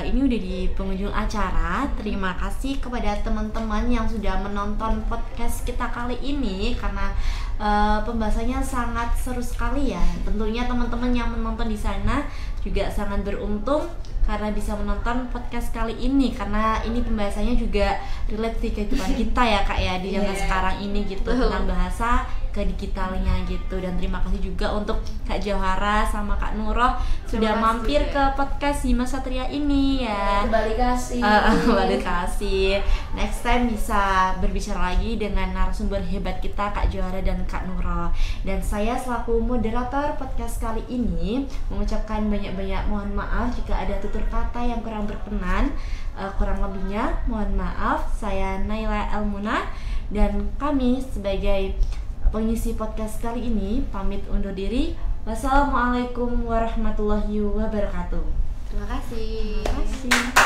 ini udah di penghujung acara. Terima kasih kepada teman-teman yang sudah menonton podcast kita kali ini, karena pembahasannya sangat seru sekali ya. Tentunya teman-teman yang menonton di sana juga sangat beruntung karena bisa menonton podcast kali ini, karena ini pembahasannya juga relate di kehidupan kita ya Kak ya, di zaman sekarang ini gitu, tentang bahasa ke digitalnya gitu. Dan terima kasih juga untuk Kak Jauhara sama Kak Nurul sudah mampir ke podcast Hima Satria ini ya. Balik kasih. Next time bisa berbicara lagi dengan narasumber hebat kita Kak Jauhara dan Kak Nurul. Dan saya selaku moderator podcast kali ini mengucapkan banyak-banyak mohon maaf jika ada tutur kata yang kurang berkenan. Kurang lebihnya mohon maaf. Saya Naila Elmuna dan kami sebagai pengisi podcast kali ini pamit undur diri. Wassalamualaikum warahmatullahi wabarakatuh. Terima kasih.